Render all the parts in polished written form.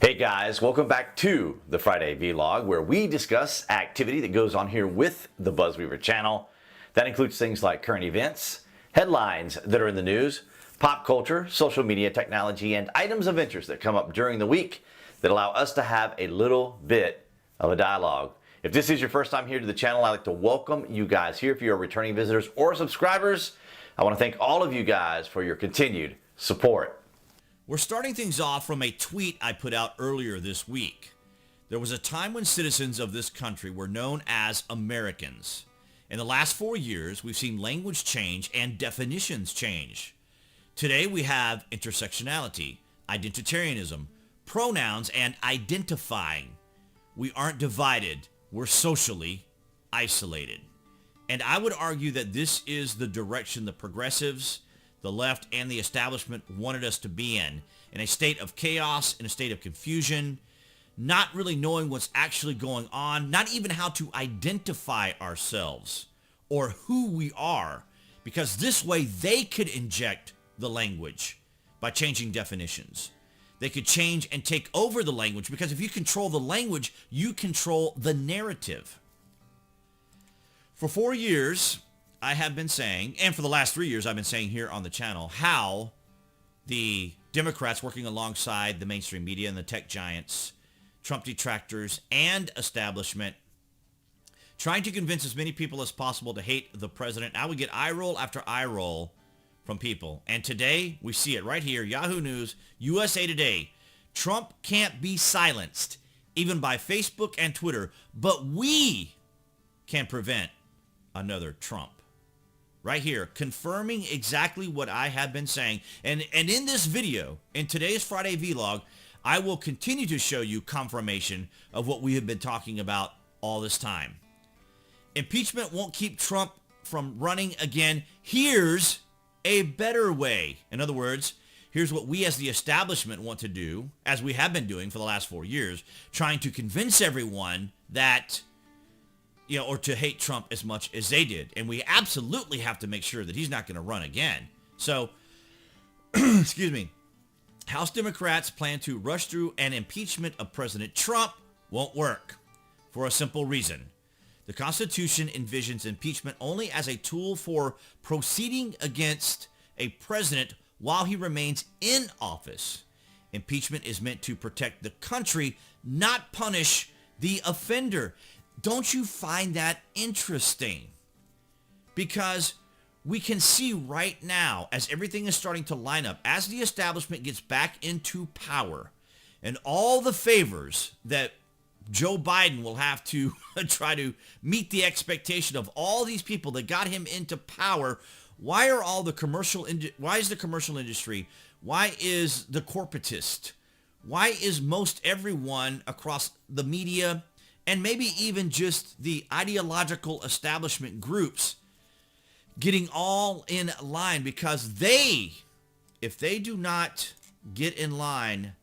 Hey guys, welcome back to the Friday Vlog, where we discuss activity that goes on here with the BuzWeaver channel. That includes things like current events, headlines that are in the news, pop culture, social media, technology, and items of interest that come up during the week that allow us to have a little bit of a dialogue. If this is your first time here to the channel, I'd like to welcome you guys here. If you're returning visitors or subscribers, I want to thank all of you guys for your continued support. We're starting things off from a tweet I put out earlier this week. There was a time when citizens of this country were known as Americans. In the last 4 years, we've seen language change and definitions change. Today we have intersectionality, identitarianism, pronouns, and identifying. We aren't divided, we're socially isolated. And I would argue that this is the direction the progressives, the left, and the establishment wanted us to be in a state of chaos, in a state of confusion, not really knowing what's actually going on, not even how to identify ourselves or who we are, because this way they could inject the language by changing definitions. They could change and take over the language, because if you control the language, you control the narrative. For 4 years, I have been saying, and for the last 3 years I've been saying here on the channel, how the Democrats working alongside the mainstream media and the tech giants, Trump detractors, and establishment, trying to convince as many people as possible to hate the president. I would get eye roll after eye roll from people. And today we see it right here, Yahoo News, USA Today. Trump can't be silenced, even by Facebook and Twitter, but we can prevent another Trump. Right here, confirming exactly what I have been saying. And in this video, in today's Friday Vlog, I will continue to show you confirmation of what we have been talking about all this time. Impeachment won't keep Trump from running again. Here's a better way. In other words, here's what we as the establishment want to do, as we have been doing for the last 4 years, trying to convince everyone that, or to hate Trump as much as they did. And we absolutely have to make sure that he's not going to run again. So, excuse me, House Democrats plan to rush through an impeachment of President Trump. Won't work for a simple reason. The Constitution envisions impeachment only as a tool for proceeding against a president while he remains in office. Impeachment is meant to protect the country, not punish the offender. Don't you find that interesting? Because we can see right now, as everything is starting to line up, as the establishment gets back into power, and all the favors that Joe Biden will have to try to meet the expectation of all these people that got him into power. Why is the commercial industry, why is the corporatist, why is most everyone across the media, and maybe even just the ideological establishment groups, getting all in line? Because if they do not get in line,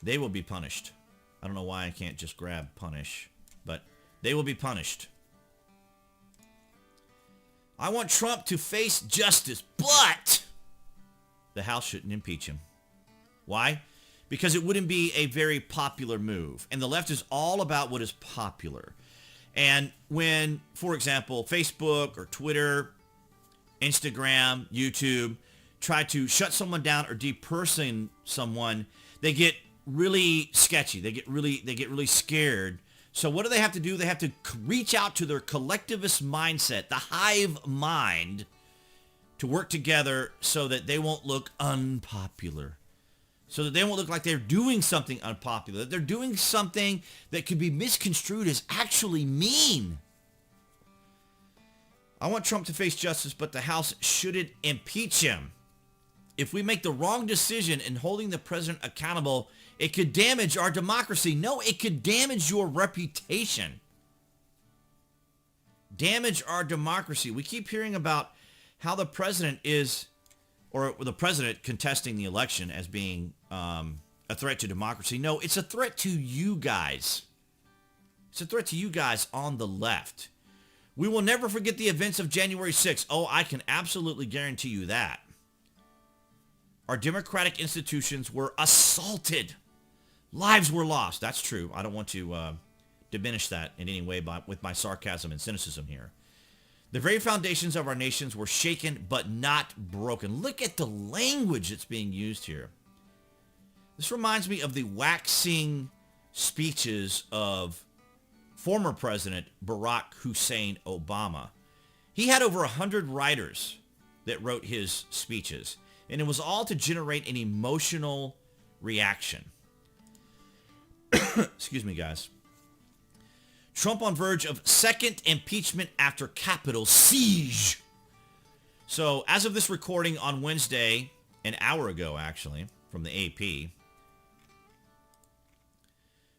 they will be punished. I don't know why I can't just grab punish, but they will be punished. I want Trump to face justice, but the House shouldn't impeach him. Why? Because it wouldn't be a very popular move. And the left is all about what is popular. And when, for example, Facebook or Twitter, Instagram, YouTube try to shut someone down or deperson someone, they get really sketchy. They get really scared. So what do they have to do? They have to reach out to their collectivist mindset, the hive mind, to work together so that they won't look unpopular. So that they won't look like they're doing something unpopular, that they're doing something that could be misconstrued as actually mean. I want Trump to face justice, but the House shouldn't impeach him. If we make the wrong decision in holding the president accountable, it could damage our democracy. No, it could damage your reputation. Damage our democracy. We keep hearing about how the president is, or the president contesting the election as being a threat to democracy. No, it's a threat to you guys. It's a threat to you guys on the left. We will never forget the events of January 6th. Oh, I can absolutely guarantee you that. our democratic institutions were assaulted. Lives were lost. That's true. I don't want to diminish that in any way with my sarcasm and cynicism here. The very foundations of our nations were shaken but not broken. Look at the language that's being used here. This reminds me of the waxing speeches of former President Barack Hussein Obama. He had over 100 writers that wrote his speeches, and it was all to generate an emotional reaction. Excuse me, guys. Trump on verge of second impeachment after Capitol siege. So as of this recording on Wednesday, an hour ago actually, from the AP,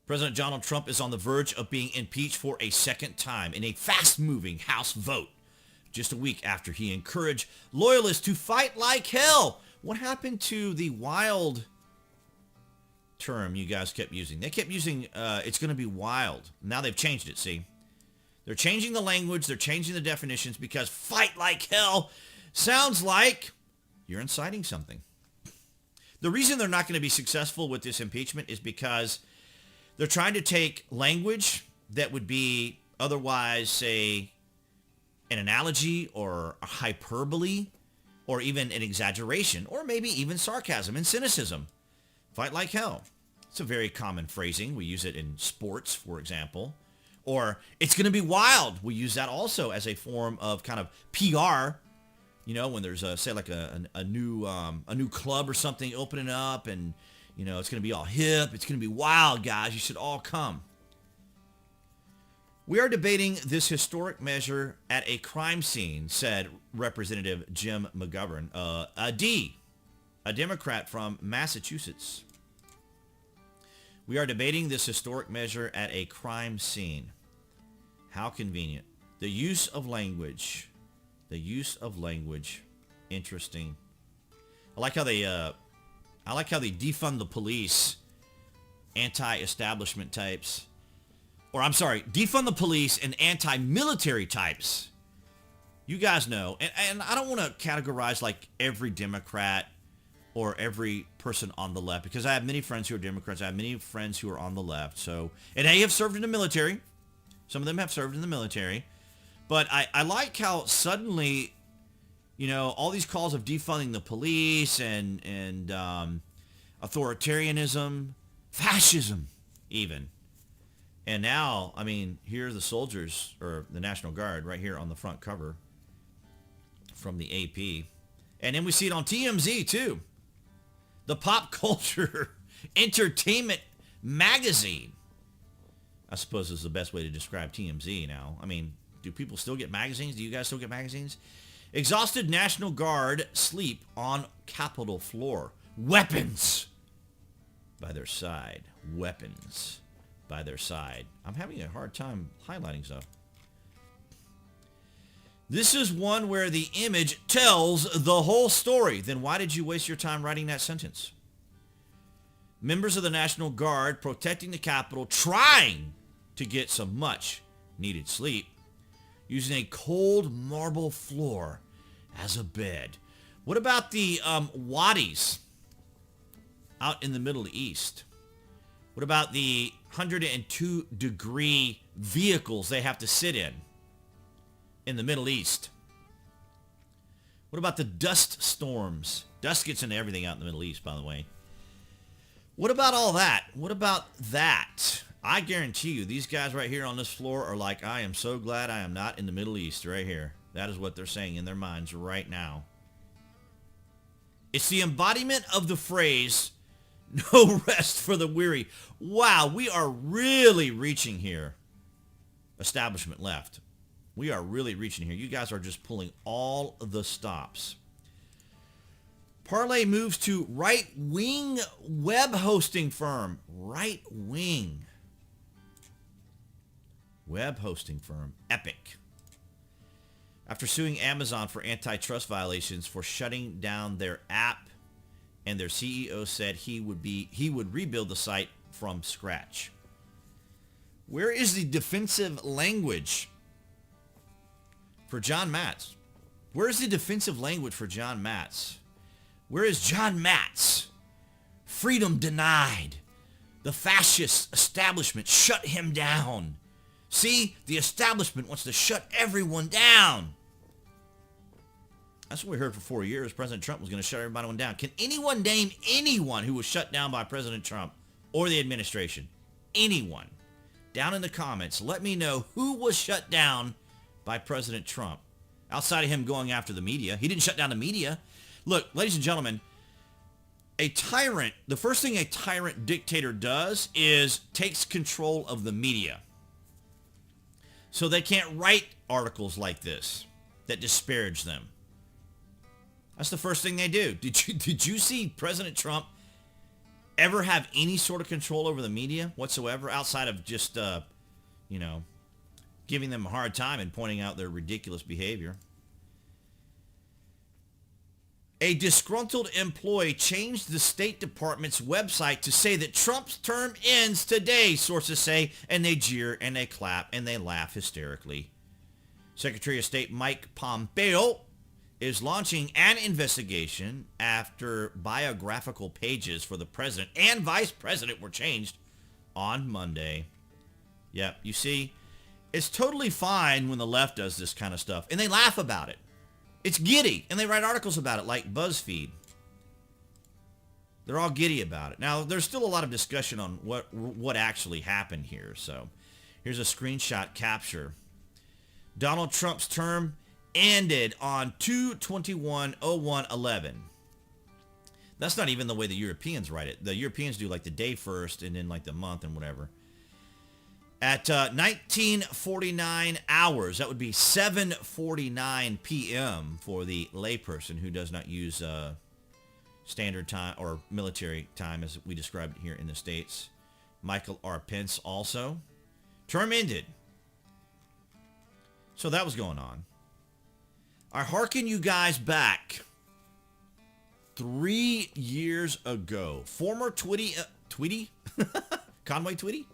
President Donald Trump is on the verge of being impeached for a second time in a fast-moving House vote, just a week after he encouraged loyalists to fight like hell. What happened to the wild term you guys kept using? They kept using, it's going to be wild. Now they've changed it, see? They're changing the language, they're changing the definitions because fight like hell sounds like you're inciting something. The reason they're not going to be successful with this impeachment is because they're trying to take language that would be otherwise, say, an analogy or a hyperbole or even an exaggeration or maybe even sarcasm and cynicism. Fight like hell. It's a very common phrasing. We use it in sports, for example. Or it's going to be wild. We use that also as a form of kind of PR. You know, when there's say like a new club or something opening up, and you know it's going to be all hip. It's going to be wild, guys. You should all come. We are debating this historic measure at a crime scene, said Representative Jim McGovern, a Democrat from Massachusetts. We are debating this historic measure at a crime scene. How convenient. The use of language. Interesting. I like how they defund the police, anti-establishment types. Or I'm sorry, defund the police and anti-military types. You guys know, and I don't want to categorize like every Democrat or every person on the left, because I have many friends who are Democrats. I have many friends who are on the left. So, and they have served in the military. Some of them have served in the military. But I like how suddenly, you know, all these calls of defunding the police and authoritarianism, fascism even. And now, I mean, here are the soldiers, or the National Guard, right here on the front cover from the AP. And then we see it on TMZ, too. The Pop Culture Entertainment Magazine. I suppose is the best way to describe TMZ now. I mean, do people still get magazines? Do you guys still get magazines? Exhausted National Guard sleep on Capitol floor. Weapons by their side. Weapons by their side. I'm having a hard time highlighting stuff. This is one where the image tells the whole story. Then why did you waste your time writing that sentence? Members of the National Guard protecting the Capitol, trying to get some much needed sleep, using a cold marble floor as a bed. What about the wadis out in the Middle East? What about the 102-degree vehicles they have to sit in the Middle East? What about the dust storms? Dust gets into everything out in the Middle East, by the way. What about all that? What about that? I guarantee you, these guys right here on this floor are like, I am so glad I am not in the Middle East right here. That is what they're saying in their minds right now. It's the embodiment of the phrase, no rest for the weary. Wow, we are really reaching here. Establishment left. We are really reaching here. You guys are just pulling all the stops. Parlay moves to right-wing web hosting firm. Right-wing web hosting firm. Epic. After suing Amazon for antitrust violations for shutting down their app, and their CEO said he would rebuild the site from scratch. Where is the defensive language for John Matz? Where is the defensive language for John Matz Where is John Matz? Freedom denied. The fascist establishment shut him down. See, the establishment wants to shut everyone down. That's what we heard for 4 years. President Trump was going to shut everyone down. Can anyone name anyone who was shut down by President Trump or the administration? Anyone? Down in the comments, let me know who was shut down by President Trump. Outside of him going after the media. He didn't shut down the media. Look, ladies and gentlemen, a tyrant, the first thing a tyrant dictator does is takes control of the media. So they can't write articles like this that disparage them. That's the first thing they do. Did you see President Trump ever have any sort of control over the media whatsoever outside of just, giving them a hard time and pointing out their ridiculous behavior? A disgruntled employee changed the State Department's website to say that Trump's term ends today, sources say, and they jeer and they clap and they laugh hysterically. Secretary of State Mike Pompeo is launching an investigation after biographical pages for the president and vice president were changed on Monday. Yep, you see, it's totally fine when the left does this kind of stuff, and they laugh about it. It's giddy, and they write articles about it like BuzzFeed. They're all giddy about it. Now, there's still a lot of discussion on what actually happened here. So here's a screenshot capture. Donald Trump's term ended on 2/21/01/11. That's not even the way the Europeans write it. The Europeans do like the day first and then like the month and whatever. At 1949 hours, that would be 7:49 p.m. for the layperson who does not use standard time or military time as we described it here in the States. Michael R. Pence also. Term ended. So that was going on. I hearken you guys back 3 years ago. Former Tweety? Conway Tweety?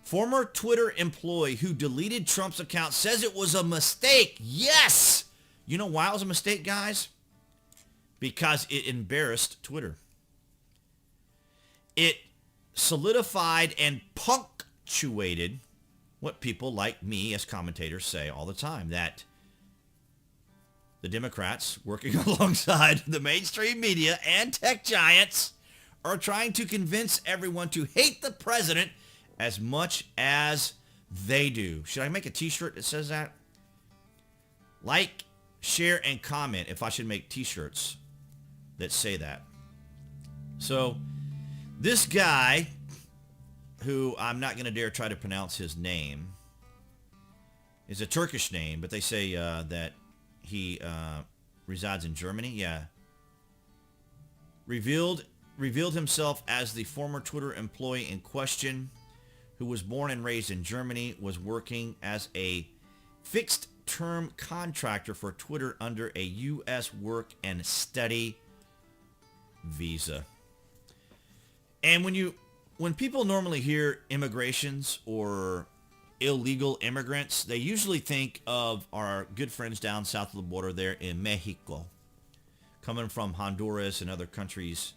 Former Twitter employee who deleted Trump's account says it was a mistake. Yes! You know why it was a mistake, guys? Because it embarrassed Twitter. It solidified and punctuated what people like me as commentators say all the time, that the Democrats, working alongside the mainstream media and tech giants, are trying to convince everyone to hate the president as much as they do. Should I make a t-shirt that says that? Like, share, and comment if I should make t-shirts that say that. So, this guy, who I'm not going to dare try to pronounce his name, is a Turkish name, but they say that he resides in Germany. Yeah. Revealed himself as the former Twitter employee in question, who was born and raised in Germany, was working as a fixed-term contractor for Twitter under a U.S. work and study visa. And when people normally hear immigrations or illegal immigrants, they usually think of our good friends down south of the border there in Mexico, coming from Honduras and other countries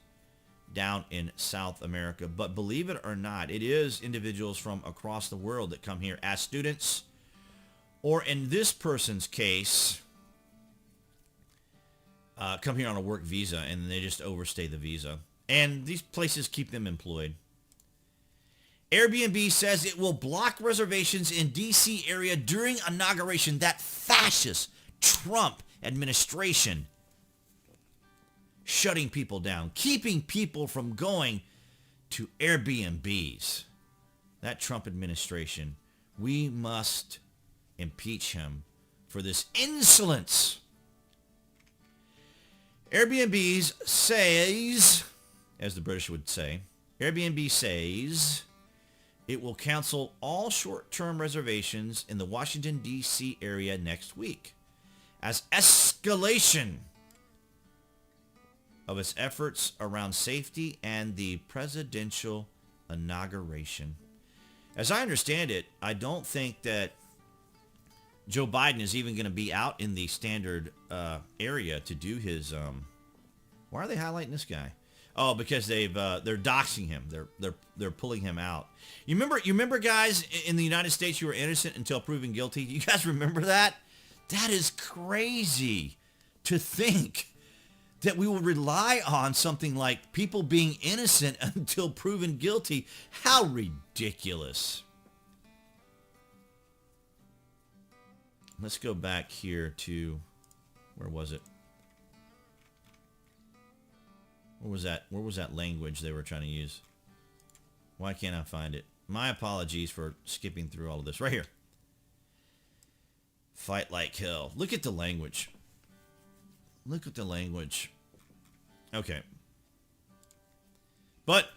down in South America. But believe it or not, it is individuals from across the world that come here as students, or in this person's case, come here on a work visa, and they just overstay the visa. And these places keep them employed. Airbnb says it will block reservations in D.C. area during inauguration. That fascist Trump administration shutting people down, keeping people from going to Airbnbs. That Trump administration, we must impeach him for this insolence. Airbnb says, as the British would say, Airbnb says it will cancel all short-term reservations in the Washington, D.C. area next week as escalation of its efforts around safety and the presidential inauguration. As I understand it, I don't think that Joe Biden is even going to be out in the standard area to do his Why are they highlighting this guy? Oh, because they're doxing him. They're pulling him out. You remember guys in the United States, you were innocent until proven guilty. You guys remember that? That is crazy to think that we will rely on something like people being innocent until proven guilty. How ridiculous. Let's go back here to, where was it? Where was that language they were trying to use? Why can't I find it? My apologies for skipping through all of this. Right here. Fight like hell. Look at the language. Look at the language. Okay. But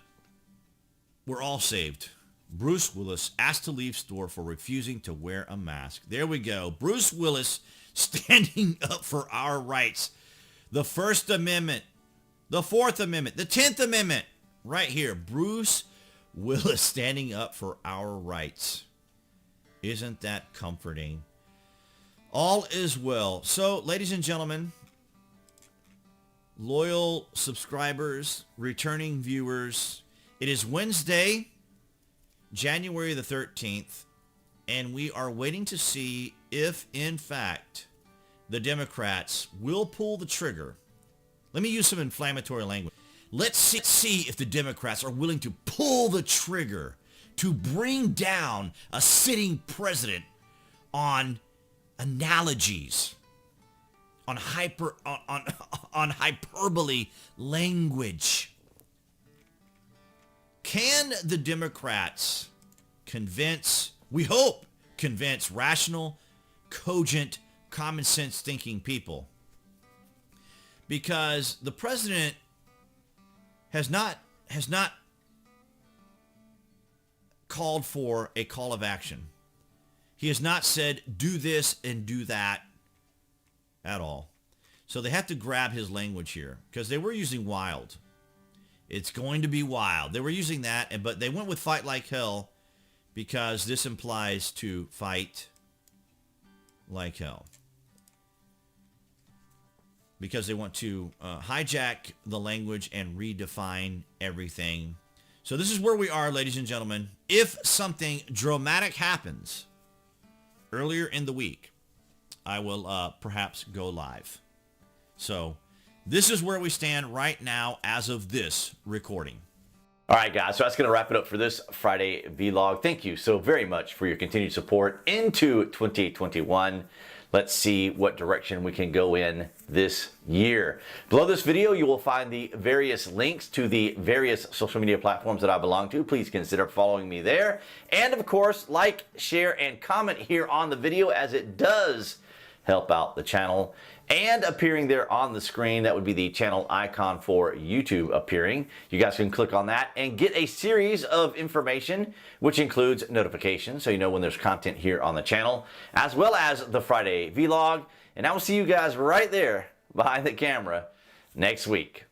we're all saved. Bruce Willis asked to leave store for refusing to wear a mask. There we go. Bruce Willis standing up for our rights. The First Amendment. The Fourth Amendment, the 10th Amendment, right here. Bruce Willis standing up for our rights. Isn't that comforting? All is well. So, ladies and gentlemen, loyal subscribers, returning viewers, it is Wednesday, January the 13th, and we are waiting to see if, in fact, the Democrats will pull the trigger. Let me use some inflammatory language. Let's see if the Democrats are willing to pull the trigger to bring down a sitting president on analogies, on hyperbole language. Can the Democrats convince rational, cogent, common sense thinking people? Because the president has not called for a call of action. He has not said, do this and do that at all. So they have to grab his language here because they were using wild. It's going to be wild. They were using that, but they went with fight like hell because this implies to fight like hell. Because they want to hijack the language and redefine everything. So this is where we are, ladies and gentlemen. If something dramatic happens earlier in the week, I will perhaps go live. So this is where we stand right now as of this recording. All right, guys, so that's going to wrap it up for this Friday vlog. Thank you so very much for your continued support into 2021. Let's see what direction we can go in this year. Below this video, you will find the various links to the various social media platforms that I belong to. Please consider following me there. And of course, like, share, and comment here on the video as it does help out the channel. And appearing there on the screen, that would be the channel icon for YouTube appearing. You guys can click on that and get a series of information, which includes notifications, so you know when there's content here on the channel, as well as the Friday vlog. And I will see you guys right there behind the camera next week.